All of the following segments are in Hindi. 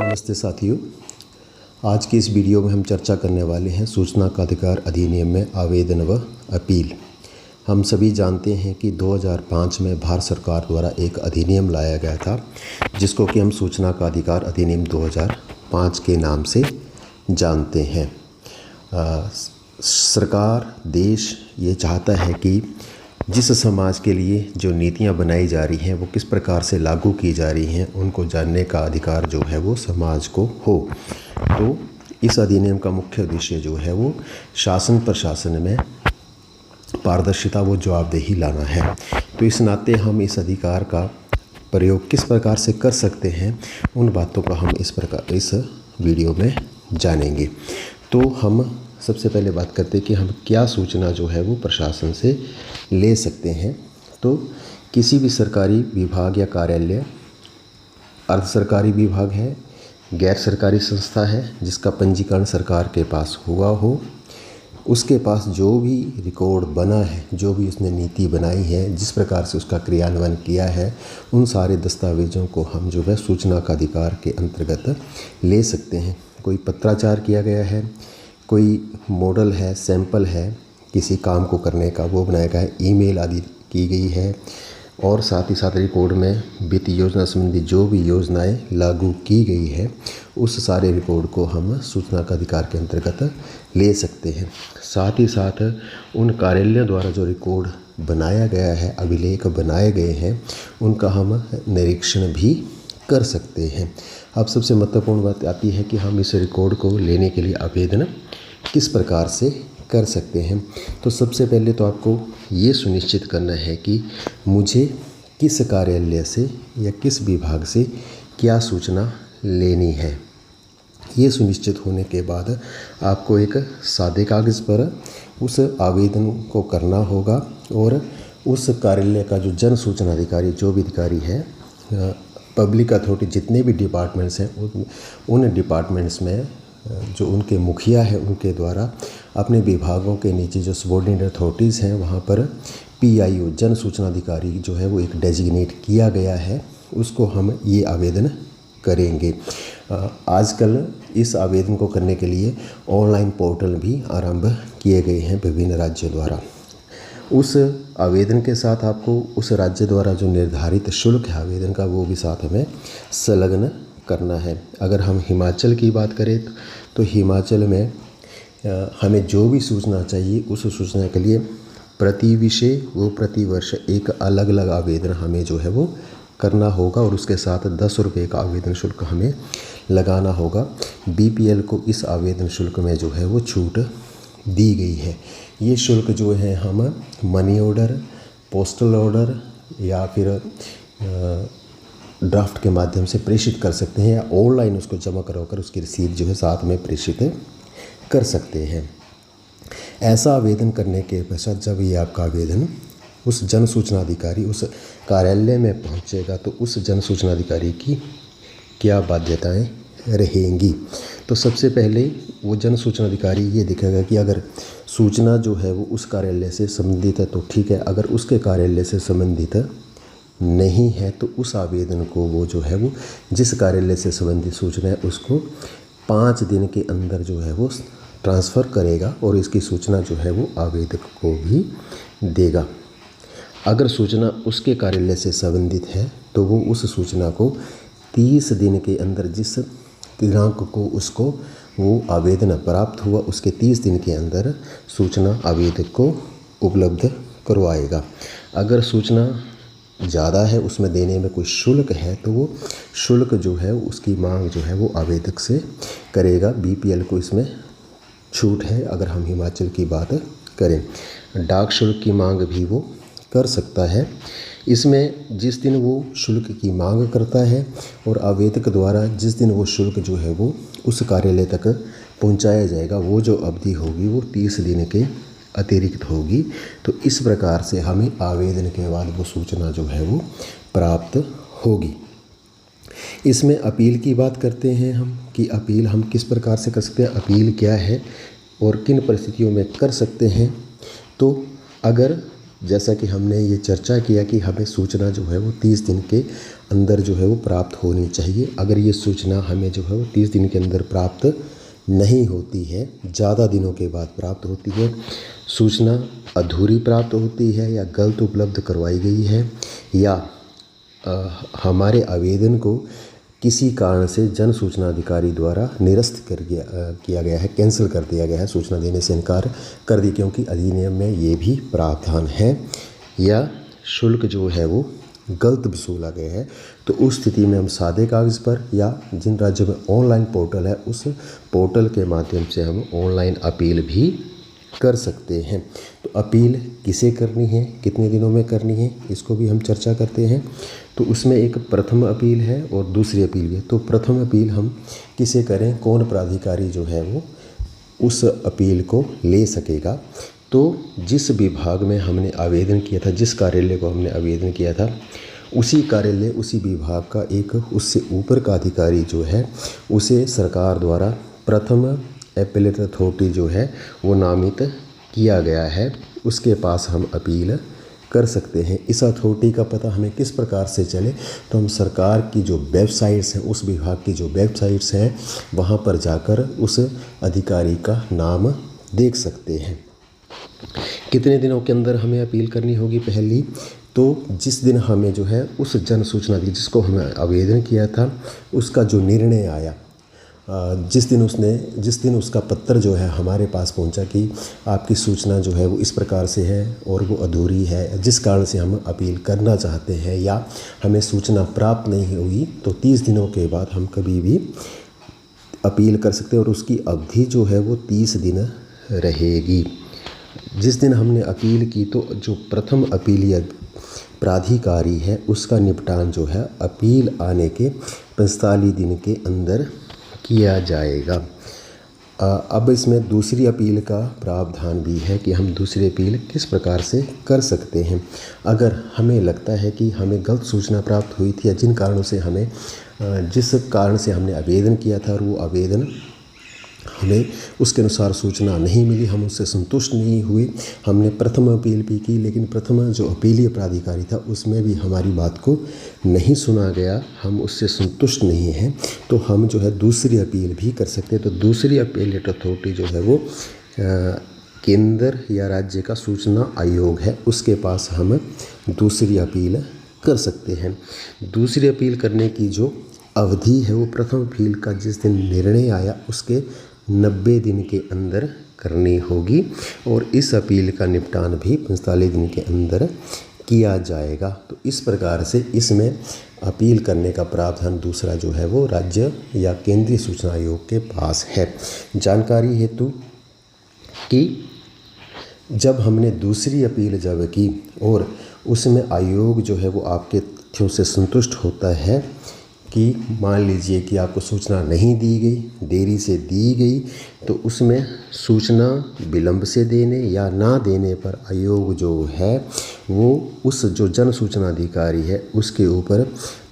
नमस्ते साथियों, आज की इस वीडियो में हम चर्चा करने वाले हैं सूचना का अधिकार अधिनियम में आवेदन व अपील। हम सभी जानते हैं कि 2005 में भारत सरकार द्वारा एक अधिनियम लाया गया था जिसको कि हम सूचना का अधिकार अधिनियम 2005 के नाम से जानते हैं। सरकार, देश ये चाहता है कि जिस समाज के लिए जो नीतियां बनाई जा रही हैं वो किस प्रकार से लागू की जा रही हैं, उनको जानने का अधिकार जो है वो समाज को हो। तो इस अधिनियम का मुख्य उद्देश्य जो है वो शासन प्रशासन में पारदर्शिता व जवाबदेही लाना है। तो इस नाते हम इस अधिकार का प्रयोग किस प्रकार से कर सकते हैं, उन बातों का हम इस वीडियो में जानेंगे। तो हम सबसे पहले बात करते हैं कि हम क्या सूचना जो है वो प्रशासन से ले सकते हैं। तो किसी भी सरकारी विभाग या कार्यालय, अर्ध सरकारी विभाग है, गैर सरकारी संस्था है जिसका पंजीकरण सरकार के पास हुआ हो, उसके पास जो भी रिकॉर्ड बना है, जो भी उसने नीति बनाई है, जिस प्रकार से उसका क्रियान्वयन किया है, उन सारे दस्तावेज़ों को हम जो है सूचना का अधिकार के अंतर्गत ले सकते हैं। कोई पत्राचार किया गया है, कोई मॉडल है, सैंपल है किसी काम को करने का, वो बनाया गया है, ईमेल आदि की गई है, और साथ ही साथ रिकॉर्ड में वित्त योजना संबंधी जो भी योजनाएं लागू की गई है उस सारे रिकॉर्ड को हम सूचना का अधिकार के अंतर्गत ले सकते हैं। साथ ही साथ उन कार्यालयों द्वारा जो रिकॉर्ड बनाया गया है, अभिलेख बनाए गए हैं, उनका हम निरीक्षण भी कर सकते हैं। अब सबसे महत्वपूर्ण बात आती है कि हम इस रिकॉर्ड को लेने के लिए आवेदन किस प्रकार से कर सकते हैं। तो सबसे पहले तो आपको ये सुनिश्चित करना है कि मुझे किस कार्यालय से या किस विभाग से क्या सूचना लेनी है। ये सुनिश्चित होने के बाद आपको एक सादे कागज़ पर उस आवेदन को करना होगा, और उस कार्यालय का जो जन सूचना अधिकारी, जो भी अधिकारी है, पब्लिक अथॉरिटी, जितने भी डिपार्टमेंट्स हैं उन डिपार्टमेंट्स में जो उनके मुखिया है उनके द्वारा अपने विभागों के नीचे जो सबऑर्डिनेट अथॉरिटीज़ हैं वहाँ पर PIO जन सूचना अधिकारी जो है वो एक डेजिग्नेट किया गया है, उसको हम ये आवेदन करेंगे। आजकल इस आवेदन को करने के लिए ऑनलाइन पोर्टल भी आरंभ किए गए हैं विभिन्न राज्यों द्वारा। उस आवेदन के साथ आपको उस राज्य द्वारा जो निर्धारित शुल्क है आवेदन का, वो भी साथ में संलग्न करना है। अगर हम हिमाचल की बात करें तो हिमाचल में हमें जो भी सूचना चाहिए उस सूचना के लिए प्रति विषय व प्रति वर्ष एक अलग अलग आवेदन हमें जो है वो करना होगा, और उसके साथ 10 रुपये का आवेदन शुल्क हमें लगाना होगा। BPL को इस आवेदन शुल्क में जो है वो छूट दी गई है। ये शुल्क जो है हम मनी ऑर्डर, पोस्टल ऑर्डर या फिर ड्राफ्ट के माध्यम से प्रेषित कर सकते हैं, या ऑनलाइन उसको जमा करवाकर उसकी रसीद जो है साथ में प्रेषित कर सकते हैं। ऐसा आवेदन करने के पश्चात जब ये आपका आवेदन उस जन सूचना अधिकारी उस कार्यालय में पहुंचेगा तो उस जन सूचना अधिकारी की क्या बाध्यताएं रहेंगी। तो सबसे पहले वो जन सूचना अधिकारी ये दिखेगा कि अगर सूचना जो है वो उस कार्यालय से संबंधित है तो ठीक है, अगर उसके कार्यालय से संबंधित नहीं है तो उस आवेदन को वो जो है वो जिस कार्यालय से संबंधित सूचना है उसको 5 दिन के अंदर जो है वो ट्रांसफ़र करेगा, और इसकी सूचना जो है वो आवेदक को भी देगा। अगर सूचना उसके कार्यालय से संबंधित है तो वो उस सूचना को 30 दिन के अंदर, जिस दिनांक को उसको वो आवेदन प्राप्त हुआ उसके 30 दिन के अंदर सूचना आवेदक को उपलब्ध करवाएगा। अगर सूचना ज़्यादा है, उसमें देने में कोई शुल्क है, तो वो शुल्क जो है उसकी मांग जो है वो आवेदक से करेगा। BPL को इसमें छूट है। अगर हम हिमाचल की बात करें, डाक शुल्क की मांग भी वो कर सकता है। इसमें जिस दिन वो शुल्क की मांग करता है और आवेदक द्वारा जिस दिन वो शुल्क जो है वो उस कार्यालय तक पहुंचाया जाएगा, वो जो अवधि होगी वो 30 दिन के अतिरिक्त होगी। तो इस प्रकार से हमें आवेदन के बाद वो सूचना जो है वो प्राप्त होगी। इसमें अपील की बात करते हैं हम कि अपील हम किस प्रकार से कर सकते हैं, अपील क्या है और किन परिस्थितियों में कर सकते हैं। तो अगर जैसा कि हमने ये चर्चा किया कि हमें सूचना जो है वो 30 दिन के अंदर जो है वो प्राप्त होनी चाहिए। अगर ये सूचना हमें जो है वो 30 दिन के अंदर प्राप्त नहीं होती है, ज़्यादा दिनों के बाद प्राप्त होती है, सूचना अधूरी प्राप्त होती है या गलत उपलब्ध करवाई गई है, या हमारे आवेदन को किसी कारण से जन सूचना अधिकारी द्वारा निरस्त किया गया है, कैंसिल कर दिया गया है, सूचना देने से इनकार कर दी क्योंकि अधिनियम में ये भी प्रावधान है, या शुल्क जो है वो गलत वसूला गया है, तो उस स्थिति में हम सादे कागज़ पर या जिन राज्यों में ऑनलाइन पोर्टल है उस पोर्टल के माध्यम से हम ऑनलाइन अपील भी कर सकते हैं। तो अपील किसे करनी है, कितने दिनों में करनी है, इसको भी हम चर्चा करते हैं। तो उसमें एक प्रथम अपील है और दूसरी अपील भी है। तो प्रथम अपील हम किसे करें, कौन प्राधिकारी जो है वो उस अपील को ले सकेगा। तो जिस विभाग में हमने आवेदन किया था, जिस कार्यालय को हमने आवेदन किया था, उसी कार्यालय उसी विभाग का एक उससे ऊपर का अधिकारी जो है उसे सरकार द्वारा प्रथम एपेलेट अथॉरिटी जो है वो नामित किया गया है, उसके पास हम अपील कर सकते हैं। इस अथॉरिटी का पता हमें किस प्रकार से चले, तो हम सरकार की जो वेबसाइट्स हैं, उस विभाग की जो वेबसाइट्स हैं वहाँ पर जाकर उस अधिकारी का नाम देख सकते हैं। कितने दिनों के अंदर हमें अपील करनी होगी, पहली तो जिस दिन हमें जो है उस जन सूचना दी जिसको हमने आवेदन किया था उसका जो निर्णय आया, जिस दिन उसका पत्र जो है हमारे पास पहुंचा कि आपकी सूचना जो है वो इस प्रकार से है और वो अधूरी है, जिस कारण से हम अपील करना चाहते हैं, या हमें सूचना प्राप्त नहीं हुई, तो 30 दिनों के बाद हम कभी भी अपील कर सकते हैं और उसकी अवधि जो है वो 30 दिन रहेगी। जिस दिन हमने अपील की तो जो प्रथम अपीलीय प्राधिकारी है उसका निपटान जो है अपील आने के 45 दिन के अंदर किया जाएगा। अब इसमें दूसरी अपील का प्रावधान भी है कि हम दूसरी अपील किस प्रकार से कर सकते हैं। अगर हमें लगता है कि हमें गलत सूचना प्राप्त हुई थी या जिन कारणों से जिस कारण से हमने आवेदन किया था और वो आवेदन हमें उसके अनुसार सूचना नहीं मिली, हम उससे संतुष्ट नहीं हुए, हमने प्रथम अपील भी की लेकिन प्रथम जो अपीलीय प्राधिकारी था उसमें भी हमारी बात को नहीं सुना गया, हम उससे संतुष्ट नहीं हैं, तो हम जो है दूसरी अपील भी कर सकते हैं। तो दूसरी अपीलेट अथॉरिटी जो है वो केंद्र या राज्य का सूचना आयोग है, उसके पास हम दूसरी अपील कर सकते हैं। दूसरी अपील करने की जो अवधि है वो प्रथम अपील का जिस दिन निर्णय आया उसके 90 दिन के अंदर करनी होगी और इस अपील का निपटान भी 45 दिन के अंदर किया जाएगा। तो इस प्रकार से इसमें अपील करने का प्रावधान दूसरा जो है वो राज्य या केंद्रीय सूचना आयोग के पास है। जानकारी हेतु कि जब हमने दूसरी अपील जब की और उसमें आयोग जो है वो आपके तथ्यों से संतुष्ट होता है कि मान लीजिए कि आपको सूचना नहीं दी गई, देरी से दी गई, तो उसमें सूचना विलंब से देने या ना देने पर आयोग जो है वो उस जो जन सूचना अधिकारी है उसके ऊपर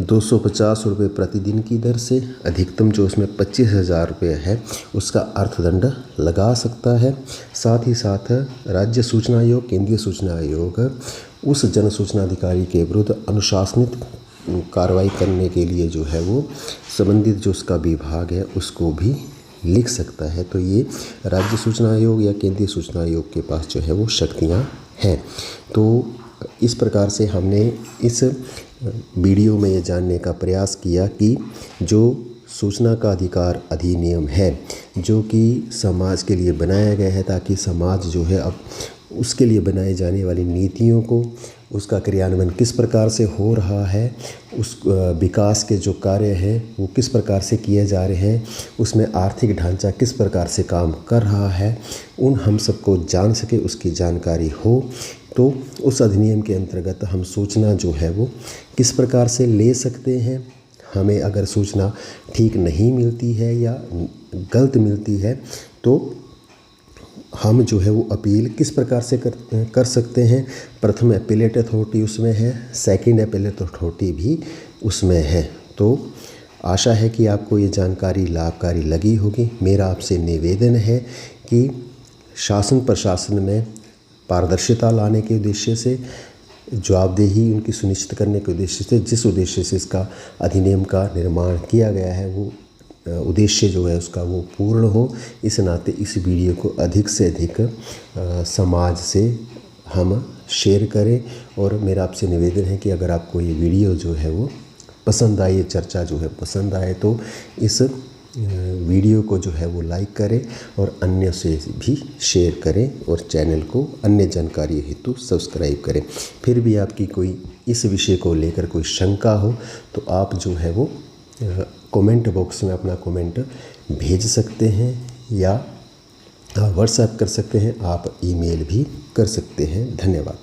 250 रुपये प्रतिदिन की दर से अधिकतम जो उसमें 25,000 रुपये है उसका अर्थदंड लगा सकता है। साथ ही साथ राज्य सूचना आयोग, केंद्रीय सूचना आयोग उस जन सूचना अधिकारी के विरुद्ध अनुशासनिक कार्रवाई करने के लिए जो है वो संबंधित जो उसका विभाग है उसको भी लिख सकता है। तो ये राज्य सूचना आयोग या केंद्रीय सूचना आयोग के पास जो है वो शक्तियाँ हैं। तो इस प्रकार से हमने इस वीडियो में ये जानने का प्रयास किया कि जो सूचना का अधिकार अधिनियम है जो कि समाज के लिए बनाया गया है ताकि समाज जो है अब उसके लिए बनाई जाने वाली नीतियों को उसका क्रियान्वयन किस प्रकार से हो रहा है, उस विकास के जो कार्य हैं वो किस प्रकार से किए जा रहे हैं, उसमें आर्थिक ढांचा किस प्रकार से काम कर रहा है, उन हम सबको जान सके, उसकी जानकारी हो। तो उस अधिनियम के अंतर्गत हम सूचना जो है वो किस प्रकार से ले सकते हैं, हमें अगर सूचना ठीक नहीं मिलती है या गलत मिलती है तो हम जो है वो अपील किस प्रकार से कर सकते हैं। प्रथम एपेलेट अथॉरिटी उसमें है, सेकंड एपेलेट अथॉरिटी भी उसमें है। तो आशा है कि आपको ये जानकारी लाभकारी लगी होगी। मेरा आपसे निवेदन है कि शासन प्रशासन में पारदर्शिता लाने के उद्देश्य से, जवाबदेही उनकी सुनिश्चित करने के उद्देश्य से, जिस उद्देश्य से इसका अधिनियम का निर्माण किया गया है वो उद्देश्य जो है उसका वो पूर्ण हो। इस नाते इस वीडियो को अधिक से अधिक समाज से हम शेयर करें। और मेरा आपसे निवेदन है कि अगर आपको ये वीडियो जो है वो पसंद आए, ये चर्चा जो है पसंद आए, तो इस वीडियो को जो है वो लाइक करें और अन्य से भी शेयर करें और चैनल को अन्य जानकारी हेतु सब्सक्राइब करें। फिर भी आपकी कोई इस विषय को लेकर कोई शंका हो तो आप जो है वो कमेंट बॉक्स में अपना कमेंट भेज सकते हैं या व्हाट्सएप कर सकते हैं, आप ईमेल भी कर सकते हैं। धन्यवाद।